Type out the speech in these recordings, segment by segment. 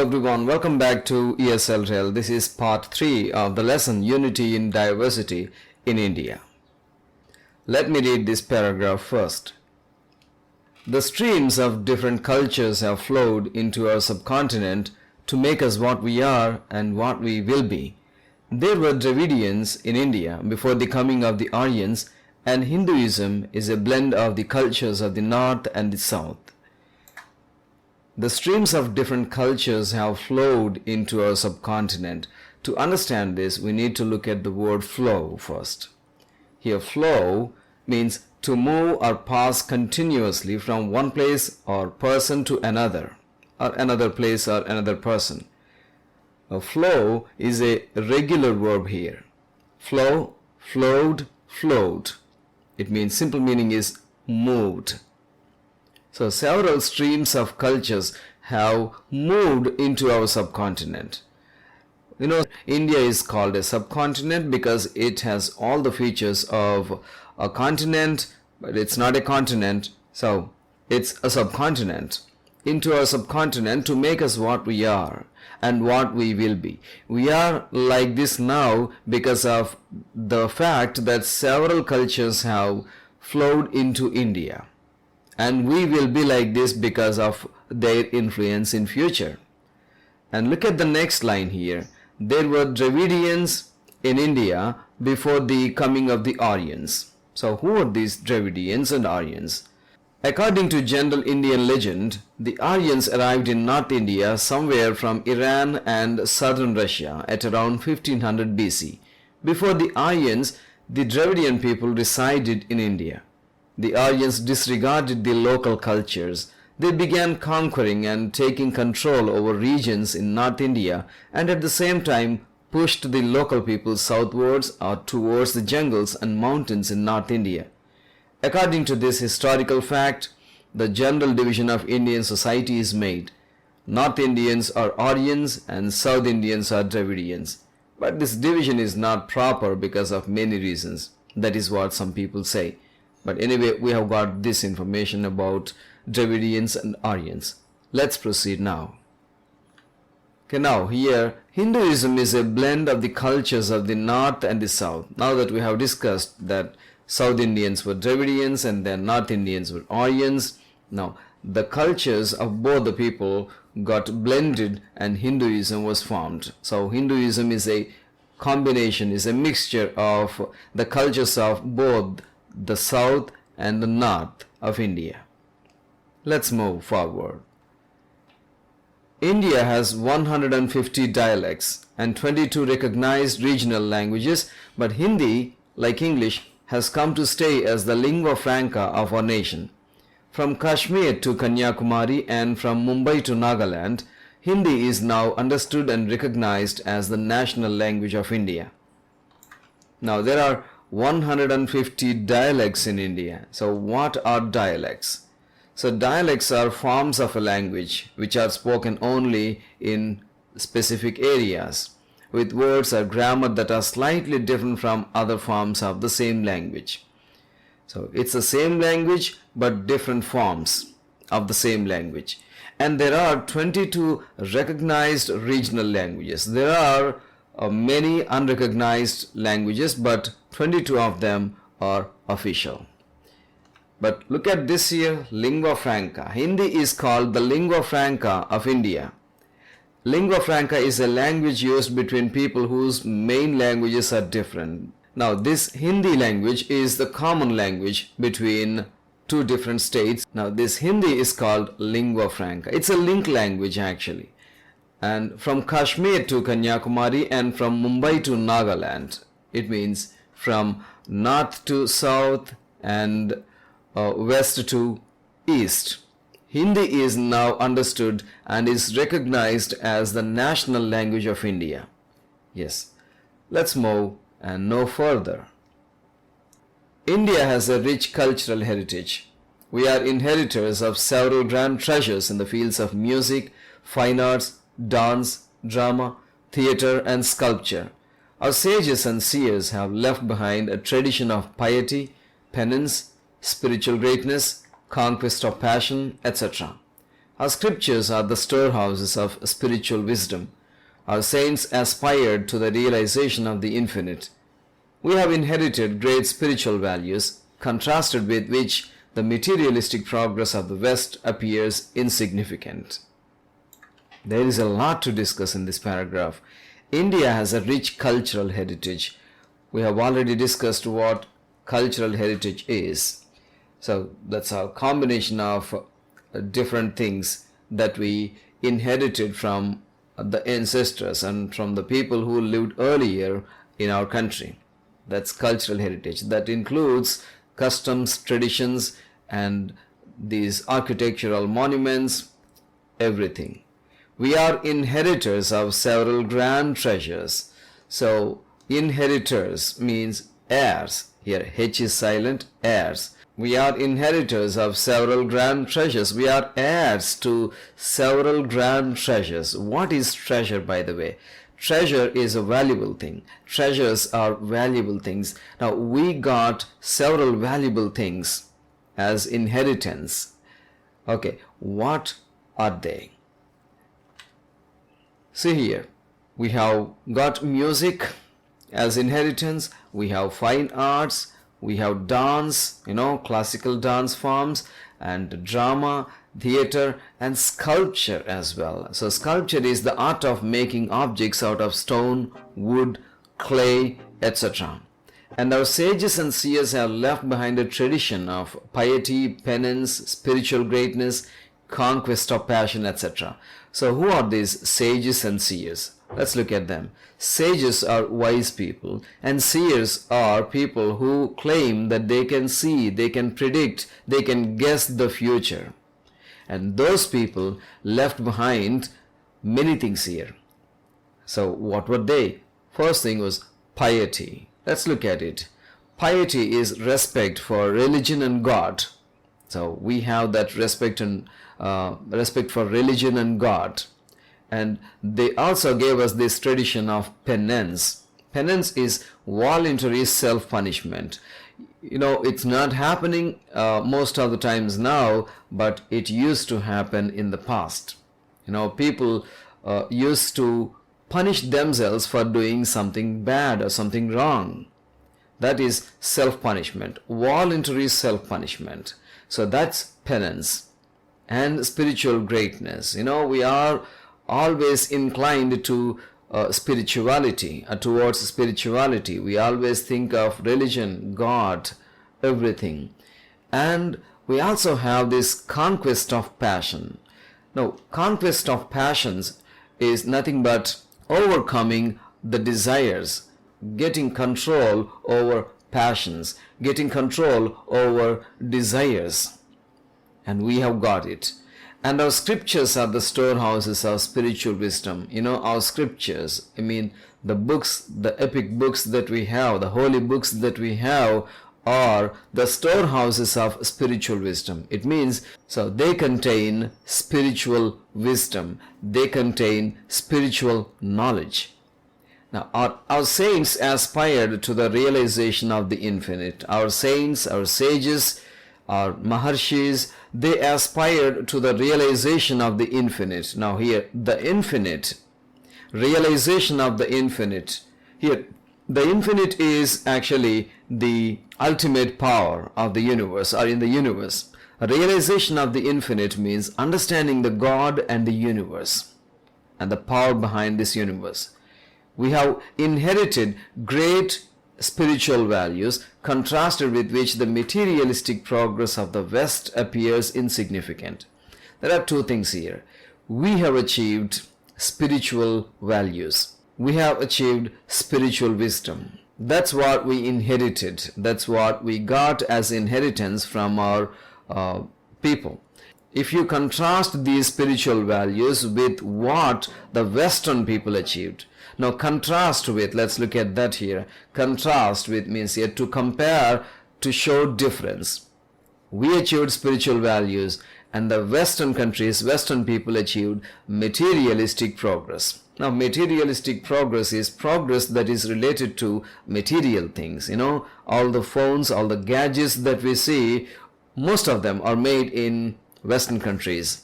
Hello everyone, welcome back to ESL DRILL. This is part 3 of the lesson Unity in Diversity in India. Let me read this paragraph first. The streams of different cultures have flowed into our subcontinent to make us what we are and what we will be. There were Dravidians in India before the coming of the Aryans, and Hinduism is a blend of the cultures of the north and the south. The streams of different cultures have flowed into our subcontinent. To understand this, we need to look at the word flow first. Here, flow means to move or pass continuously from one place or person to another, or another place or another person. A flow is a regular verb here. Flow, flowed, flowed. It means simple meaning is moved. So several streams of cultures have moved into our subcontinent. You know, India is called a subcontinent because it has all the features of a continent, but it's not a continent, so it's a subcontinent. Into our subcontinent to make us what we are and what we will be. We are like this now because of the fact that several cultures have flowed into India. And we will be like this because of their influence in future. And look at the next line here. There were Dravidians in India before the coming of the Aryans. So who are these Dravidians and Aryans? According to general Indian legend, the Aryans arrived in North India somewhere from Iran and southern Russia at around 1500 BC. Before the Aryans, the Dravidian people resided in India. The Aryans disregarded the local cultures. They began conquering and taking control over regions in North India and at the same time pushed the local people southwards or towards the jungles and mountains in North India. According to this historical fact, the general division of Indian society is made. North Indians are Aryans and South Indians are Dravidians. But this division is not proper because of many reasons. That is what some people say. But anyway, we have got this information about Dravidians and Aryans. Let's proceed now. Okay, now here, Hinduism is a blend of the cultures of the north and the south. Now that we have discussed that South Indians were Dravidians and then North Indians were Aryans, now the cultures of both the people got blended and Hinduism was formed. So Hinduism is a combination, is a mixture of the cultures of both the south and the north of India. Let's move forward. India has 150 dialects and 22 recognized regional languages, but Hindi, like English, has come to stay as the lingua franca of our nation. From Kashmir to Kanyakumari and from Mumbai to Nagaland, Hindi is now understood and recognized as the national language of India. Now there are 150 dialects in India. So what are dialects? So dialects are forms of a language which are spoken only in specific areas with words or grammar that are slightly different from other forms of the same language. So it's the same language but different forms of the same language. And there are 22 recognized regional languages. There are many unrecognized languages, but 22 of them are official. But look at this here, lingua franca. Hindi is called the lingua franca of India. Lingua franca is a language used between people whose main languages are different. Now this Hindi language is the common language between two different states. Now this Hindi is called lingua franca. It's a link language actually. And from Kashmir to Kanyakumari and from Mumbai to Nagaland, it means from north to south and west to east. Hindi is now understood and is recognized as the national language of India. Yes, let's move and know further. India has a rich cultural heritage. We are inheritors of several grand treasures in the fields of music, fine arts, dance, drama, theatre and sculpture. Our sages and seers have left behind a tradition of piety, penance, spiritual greatness, conquest of passion, etc. Our scriptures are the storehouses of spiritual wisdom. Our saints aspired to the realization of the infinite. We have inherited great spiritual values, contrasted with which the materialistic progress of the West appears insignificant. There is a lot to discuss in this paragraph. India has a rich cultural heritage. We have already discussed what cultural heritage is. So that's a combination of different things that we inherited from the ancestors and from the people who lived earlier in our country. That's cultural heritage. That includes customs, traditions, and these architectural monuments, everything. We are inheritors of several grand treasures. So inheritors means heirs. Here H is silent, heirs. We are inheritors of several grand treasures. We are heirs to several grand treasures. What is treasure, by the way? Treasure is a valuable thing. Treasures are valuable things. Now, we got several valuable things as inheritance. Okay, what are they? See here, we have got music as inheritance. We have fine arts. We have dance, classical dance forms, and drama, theater, and sculpture as well. So sculpture is the art of making objects out of stone, wood, clay, etc. And our sages and seers have left behind a tradition of piety, penance, spiritual greatness, conquest of passion, etc. So who are these sages and seers? Let's look at them. Sages are wise people, and seers are people who claim that they can see, they can predict, they can guess the future. And those people left behind many things here. So what were they? First thing was piety. Let's look at it. Piety is respect for religion and God. So we have that respect for religion and God. And they also gave us this tradition of penance. Penance is voluntary self-punishment. It's not happening most of the times now, but it used to happen in the past. People used to punish themselves for doing something bad or something wrong. That is self-punishment, voluntary self-punishment. So that's penance. And spiritual greatness. We are always inclined to spirituality, towards spirituality. We always think of religion, God, everything. And we also have this conquest of passion. Now, conquest of passions is nothing but overcoming the desires, getting control over passions, getting control over desires. And we have got it. And our scriptures are the storehouses of spiritual wisdom. Our scriptures, the books, the epic books that we have, the holy books that we have are the storehouses of spiritual wisdom. It means, so they contain spiritual wisdom. They contain spiritual knowledge. Now, our saints aspired to the realization of the infinite. Our saints, our sages, our maharshis, they aspired to the realization of the infinite. Now here, the infinite, realization of the infinite. Here, the infinite is actually the ultimate power of the universe or in the universe. A realization of the infinite means understanding the God and the universe and the power behind this universe. We have inherited great spiritual values, contrasted with which the materialistic progress of the West appears insignificant. There are two things here. We have achieved spiritual values. We have achieved spiritual wisdom. That's what we inherited. That's what we got as inheritance from our people. If you contrast these spiritual values with what the Western people achieved, now contrast with, let's look at that here. Contrast with means here to compare, to show difference. We achieved spiritual values, and the Western countries, Western people achieved materialistic progress. Now materialistic progress is progress that is related to material things. All the phones, all the gadgets that we see, most of them are made in Western countries.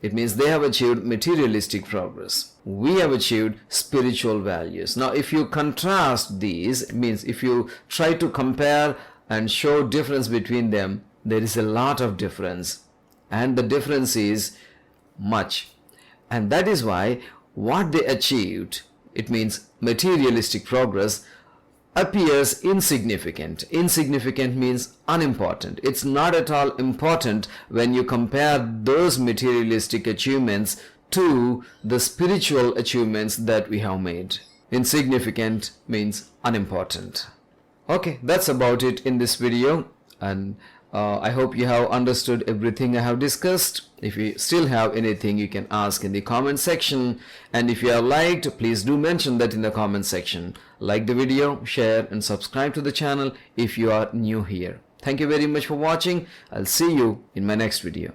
It means they have achieved materialistic progress. We have achieved spiritual values. Now, if you contrast these, it means if you try to compare and show difference between them, there is a lot of difference. And the difference is much. And that is why what they achieved, it means materialistic progress, appears insignificant. Insignificant means unimportant. It's not at all important when you compare those materialistic achievements to the spiritual achievements that we have made. Insignificant means unimportant. Okay, that's about it in this video, and I hope you have understood everything I have discussed. If you still have anything, you can ask in the comment section, and if you have liked, please do mention that in the comment section. Like the video, share and subscribe to the channel if you are new here. Thank you very much for watching. I'll see you in my next video.